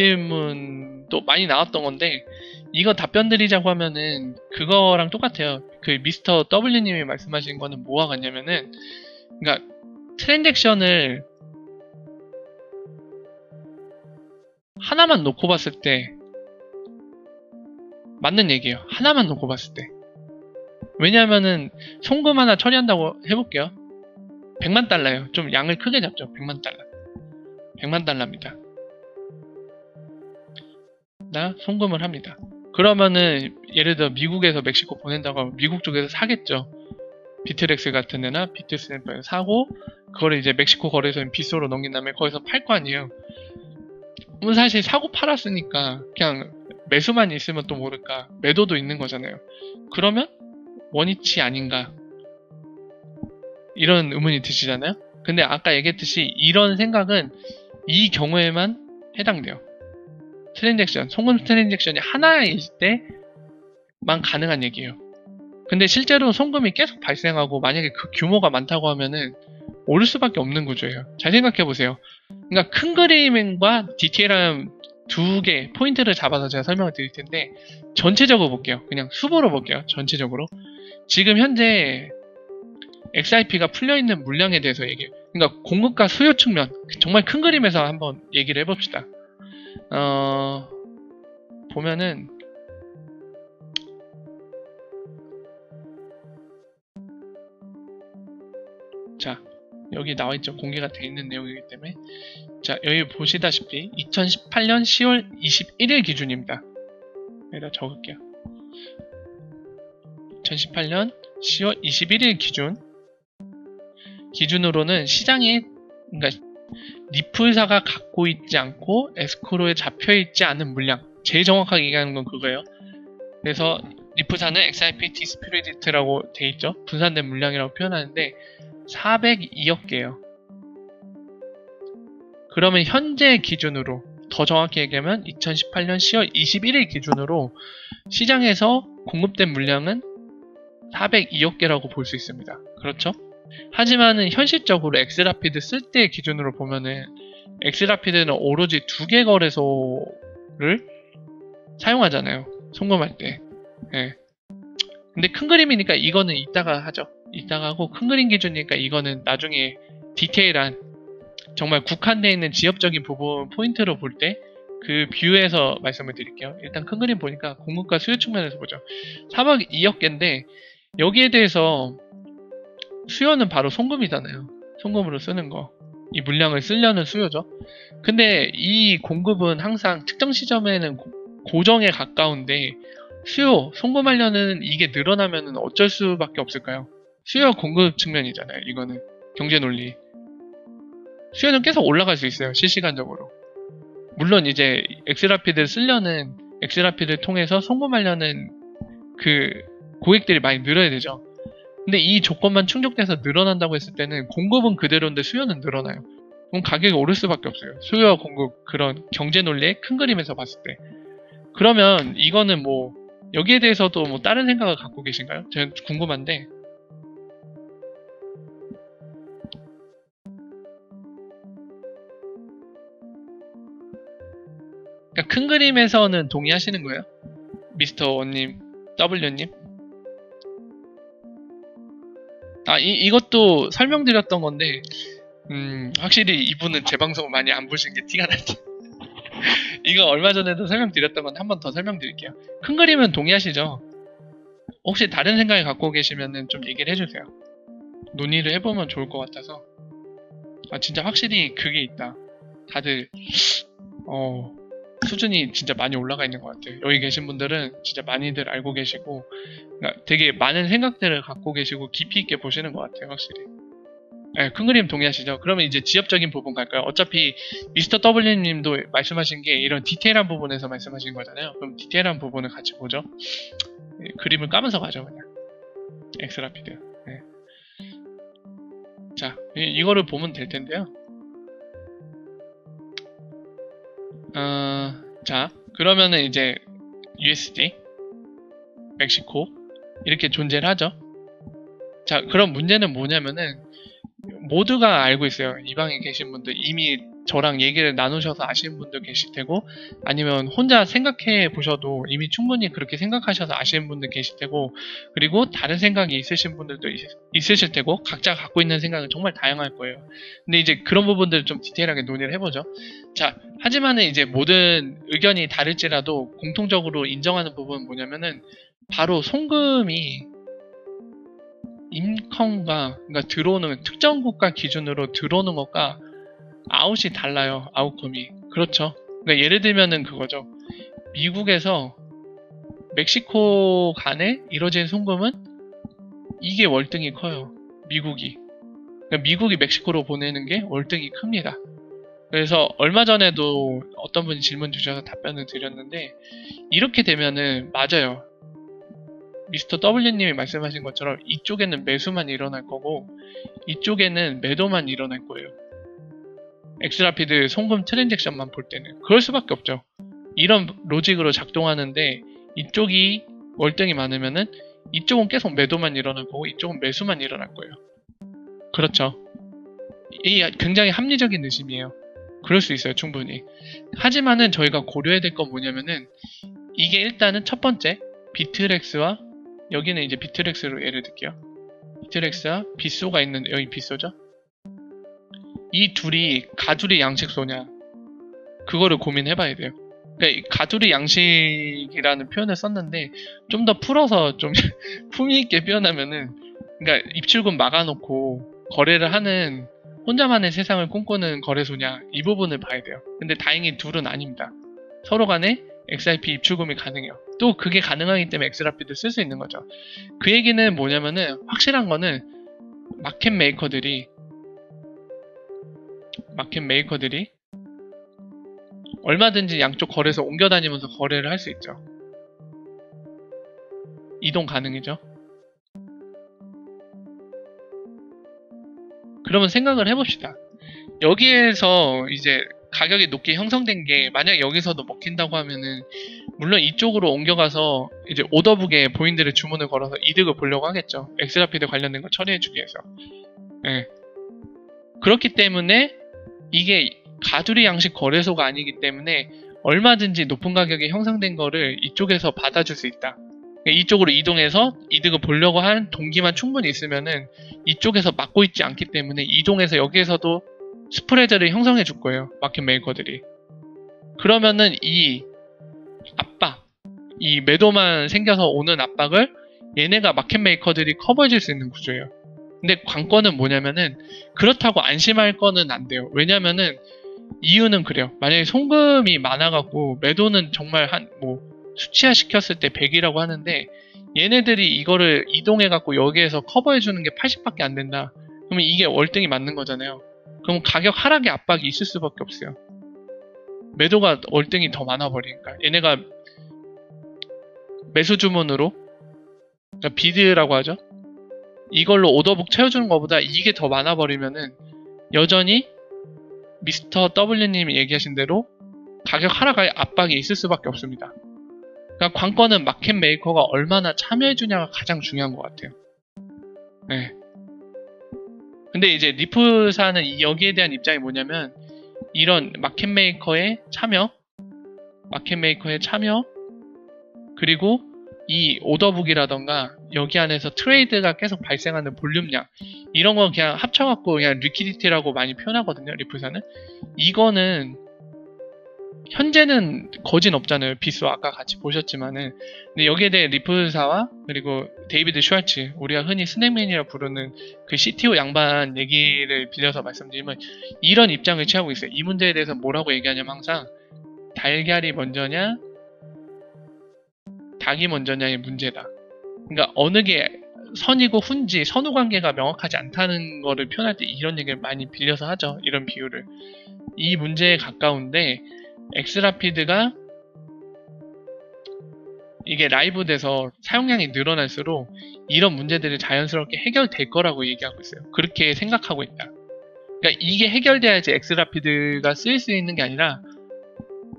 질문도 많이 나왔던 건데, 이거 답변 드리자고 하면은 그거랑 똑같아요. 그 미스터 W님이 말씀하신 거는 뭐와 같냐면은, 그러니까 트랜잭션을 하나만 놓고 봤을 때 맞는 얘기예요. 하나만 놓고 봤을 때. 왜냐하면은 송금 하나 처리한다고 해볼게요. 100만 달러예요. 좀 양을 크게 잡죠. 100만 달러. 100만 달러입니다. 나 송금을 합니다. 그러면은 예를 들어 미국에서 멕시코 보낸다고 하면 미국 쪽에서 사겠죠. 비트렉스 같은 데나 비트스냅에서 사고, 그거를 이제 멕시코 거래소인 비소로 넘긴 다음에 거기서 팔 거 아니에요. 그럼 사실 사고 팔았으니까 그냥 매수만 있으면 또 모를까 매도도 있는 거잖아요. 그러면 원위치 아닌가, 이런 의문이 드시잖아요. 근데 아까 얘기했듯이 이런 생각은 이 경우에만 해당돼요. 트랜잭션, 송금 트랜잭션이 하나일 때만 가능한 얘기예요. 근데 실제로 송금이 계속 발생하고 만약에 그 규모가 많다고 하면은 오를 수밖에 없는 구조예요. 잘 생각해보세요. 그러니까 큰 그림과 디테일한 두 개 포인트를 잡아서 제가 설명을 드릴 텐데, 전체적으로 볼게요. 그냥 수보로 볼게요. 전체적으로. 지금 현재 XRP가 풀려있는 물량에 대해서 얘기해요. 그러니까 공급과 수요 측면, 정말 큰 그림에서 한번 얘기를 해봅시다. 보면은 자, 여기 나와있죠. 공개가 돼 있는 내용이기 때문에. 자, 여기 보시다시피 2018년 10월 21일 기준입니다. 여기다 적을게요. 2018년 10월 21일 기준으로는 시장에, 그러니까 리플사가 갖고 있지 않고 에스크로에 잡혀있지 않은 물량, 제일 정확하게 얘기하는 건 그거예요. 그래서 리플사는 XRP 디스피리트라고 돼 있죠. 분산된 물량이라고 표현하는데 402억 개예요. 그러면 현재 기준으로, 더 정확히 얘기하면 2018년 10월 21일 기준으로 시장에서 공급된 물량은 402억 개라고 볼 수 있습니다. 그렇죠? 하지만은 현실적으로 엑스라피드 쓸 때 기준으로 보면은 엑스라피드는 오로지 2개 거래소를 사용하잖아요. 송금할 때. 예. 근데 큰 그림이니까 이거는 이따가 하죠. 이따가 하고, 큰 그림 기준이니까 이거는 나중에 디테일한, 정말 국한되어 있는 지역적인 부분 포인트로 볼 때 그 뷰에서 말씀을 드릴게요. 일단 큰 그림 보니까 공급과 수요 측면에서 보죠. 402억 개인데 여기에 대해서 수요는 바로 송금이잖아요. 송금으로 쓰는 거. 이 물량을 쓰려는 수요죠. 근데 이 공급은 항상 특정 시점에는 고정에 가까운데, 수요, 송금하려는 이게 늘어나면 어쩔 수밖에 없을까요? 수요 공급 측면이잖아요. 이거는 경제 논리. 수요는 계속 올라갈 수 있어요. 실시간적으로. 물론 이제 엑스라피드를 쓰려는, 엑스라피드를 통해서 송금하려는 그 고객들이 많이 늘어야 되죠. 근데 이 조건만 충족돼서 늘어난다고 했을 때는 공급은 그대로인데 수요는 늘어나요. 그럼 가격이 오를 수밖에 없어요. 수요와 공급, 그런 경제 논리의 큰 그림에서 봤을 때. 그러면 이거는 뭐 여기에 대해서도 뭐 다른 생각을 갖고 계신가요? 제가 궁금한데. 그러니까 큰 그림에서는 동의하시는 거예요? 미스터 원님, W님? 이것도 설명드렸던 건데, 확실히 이분은 제 방송을 많이 안 보신 게 티가 나죠. 이거 얼마 전에도 설명드렸던 건데 한 번 더 설명드릴게요. 큰 그림은 동의하시죠? 혹시 다른 생각을 갖고 계시면 좀 얘기를 해주세요. 논의를 해보면 좋을 것 같아서. 진짜 확실히 그게 있다. 다들 수준이 진짜 많이 올라가 있는 것 같아요. 여기 계신 분들은 진짜 많이들 알고 계시고, 그러니까 되게 많은 생각들을 갖고 계시고 깊이 있게 보시는 것 같아요. 확실히. 네, 큰 그림 동의하시죠? 그러면 이제 지엽적인 부분 갈까요? 어차피 미스터 W님도 말씀하신 게 이런 디테일한 부분에서 말씀하신 거잖아요. 그럼 디테일한 부분을 같이 보죠. 그림을 까면서 가죠. 그냥 엑스라피드. 네. 자, 이거를 보면 될 텐데요. 자, 그러면은 이제 USD, 멕시코 이렇게 존재를 하죠. 자, 그럼 문제는 뭐냐면은 모두가 알고 있어요. 이 방에 계신 분들 이미 저랑 얘기를 나누셔서 아시는 분도 계실 테고, 아니면 혼자 생각해 보셔도 이미 충분히 그렇게 생각하셔서 아시는 분도 계실 테고, 그리고 다른 생각이 있으신 분들도 있으실 테고, 각자 갖고 있는 생각은 정말 다양할 거예요. 근데 이제 그런 부분들을 좀 디테일하게 논의를 해보죠. 자, 하지만은 이제 모든 의견이 다를지라도 공통적으로 인정하는 부분은 뭐냐면은 바로 송금이 인컴과, 그러니까 들어오는 특정 국가 기준으로 들어오는 것과 아웃이 달라요. 아웃컴이. 그렇죠. 그러니까 예를 들면은 그거죠. 미국에서 멕시코 간에 이뤄진 송금은 이게 월등히 커요. 미국이. 그러니까 미국이 멕시코로 보내는 게 월등히 큽니다. 그래서 얼마 전에도 어떤 분이 질문 주셔서 답변을 드렸는데, 이렇게 되면은 맞아요. 미스터 W님이 말씀하신 것처럼 이쪽에는 매수만 일어날 거고 이쪽에는 매도만 일어날 거예요. 엑스라피드 송금 트랜잭션만 볼 때는 그럴 수밖에 없죠. 이런 로직으로 작동하는데 이쪽이 월등히 많으면은 이쪽은 계속 매도만 일어날 거고 이쪽은 매수만 일어날 거예요. 그렇죠. 이 굉장히 합리적인 의심이에요. 그럴 수 있어요, 충분히. 하지만은 저희가 고려해야 될 건 뭐냐면은 이게 일단은 첫 번째 비트렉스와, 여기는 이제 비트렉스로 예를 들게요. 비트렉스와 빗소가 있는, 여기 빗소죠. 이 둘이 가두리 양식소냐, 그거를 고민해봐야 돼요. 그러니까 가두리 양식이라는 표현을 썼는데 좀 더 풀어서 좀 품위있게 표현하면은, 그러니까 입출금 막아놓고 거래를 하는 혼자만의 세상을 꿈꾸는 거래소냐, 이 부분을 봐야 돼요. 근데 다행히 둘은 아닙니다. 서로 간에 XRP 입출금이 가능해요. 또 그게 가능하기 때문에 엑스라피드 쓸 수 있는 거죠. 그 얘기는 뭐냐면은, 확실한 거는 마켓 메이커들이 얼마든지 양쪽 거래소 옮겨 다니면서 거래를 할 수 있죠. 이동 가능이죠. 그러면 생각을 해봅시다. 여기에서 이제 가격이 높게 형성된 게 만약 여기서도 먹힌다고 하면은, 물론 이쪽으로 옮겨가서 이제 오더북에 본인들의 주문을 걸어서 이득을 보려고 하겠죠. 엑스라피드 관련된 거 처리해주기 위해서. 네. 그렇기 때문에 이게 가두리 양식 거래소가 아니기 때문에 얼마든지 높은 가격에 형성된 거를 이쪽에서 받아줄 수 있다. 이쪽으로 이동해서 이득을 보려고 한 동기만 충분히 있으면은 이쪽에서 막고 있지 않기 때문에 이동해서 여기에서도 스프레드를 형성해 줄 거예요. 마켓 메이커들이. 그러면은 이 압박, 이 매도만 생겨서 오는 압박을 얘네가 마켓 메이커들이 커버해 줄 수 있는 구조예요. 근데 관건은 뭐냐면은, 그렇다고 안심할 거는 안 돼요. 왜냐면은 이유는 그래요. 만약에 송금이 많아갖고 매도는 정말 수치화 시켰을 때 100이라고 하는데 얘네들이 이거를 이동해갖고 여기에서 커버해주는 게 80밖에 안 된다. 그러면 이게 월등히 맞는 거잖아요. 그럼 가격 하락의 압박이 있을 수밖에 없어요. 매도가 월등히 더 많아버리니까. 얘네가 매수 주문으로, 그러니까 비드라고 하죠. 이걸로 오더북 채워주는 것보다 이게 더 많아버리면은 여전히 미스터 W님이 얘기하신 대로 가격 하락의 압박이 있을 수밖에 없습니다. 그러니까 관건은 마켓 메이커가 얼마나 참여해주냐가 가장 중요한 것 같아요. 네. 근데 이제 리프사는 여기에 대한 입장이 뭐냐면, 이런 마켓 메이커의 참여, 그리고 이 오더북이라던가 여기 안에서 트레이드가 계속 발생하는 볼륨량, 이런 거 그냥 합쳐갖고 그냥 리퀴디티라고 많이 표현하거든요, 리프사는. 이거는 현재는 거진 없잖아요. 빗소 아까 같이 보셨지만은. 근데 여기에 대해 리프사와 그리고 데이비드 슈왈츠, 우리가 흔히 스낵맨이라 부르는 그 CTO 양반 얘기를 빌려서 말씀드리면 이런 입장을 취하고 있어요. 이 문제에 대해서 뭐라고 얘기하냐면 항상 달걀이 먼저냐 닭이 먼저냐의 문제다. 그러니까 어느 게 선이고 훈지, 선후 관계가 명확하지 않다는 거를 표현할 때 이런 얘기를 많이 빌려서 하죠. 이런 비유를. 이 문제에 가까운데 엑스라피드가 이게 라이브 돼서 사용량이 늘어날수록 이런 문제들이 자연스럽게 해결될 거라고 얘기하고 있어요. 그렇게 생각하고 있다. 그러니까 이게 해결돼야지 엑스라피드가 쓰일 수 있는 게 아니라,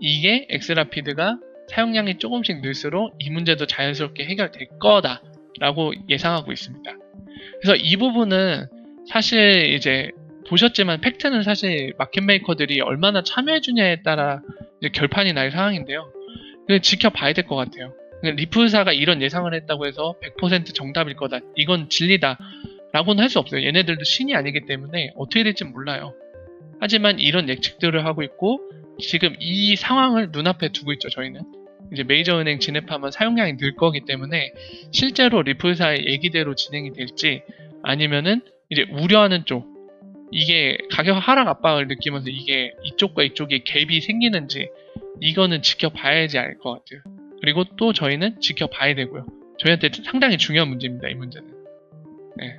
이게 엑스라피드가 사용량이 조금씩 늘수록 이 문제도 자연스럽게 해결될 거다라고 예상하고 있습니다. 그래서 이 부분은 사실 이제 보셨지만 팩트는 사실 마켓 메이커들이 얼마나 참여해주냐에 따라 이제 결판이 날 상황인데요. 지켜봐야 될 것 같아요. 리플사가 이런 예상을 했다고 해서 100% 정답일 거다. 이건 진리다. 라고는 할 수 없어요. 얘네들도 신이 아니기 때문에 어떻게 될지 몰라요. 하지만 이런 예측들을 하고 있고 지금 이 상황을 눈앞에 두고 있죠. 저희는 이제 메이저 은행 진입하면 사용량이 늘 거기 때문에 실제로 리플사의 얘기대로 진행이 될지 아니면은 이제 우려하는 쪽 이게 가격 하락 압박을 느끼면서 이게 이쪽과 이쪽에 갭이 생기는지 이거는 지켜봐야지 알 것 같아요. 그리고 또 저희는 지켜봐야 되고요. 저희한테 상당히 중요한 문제입니다. 이 문제는. 네.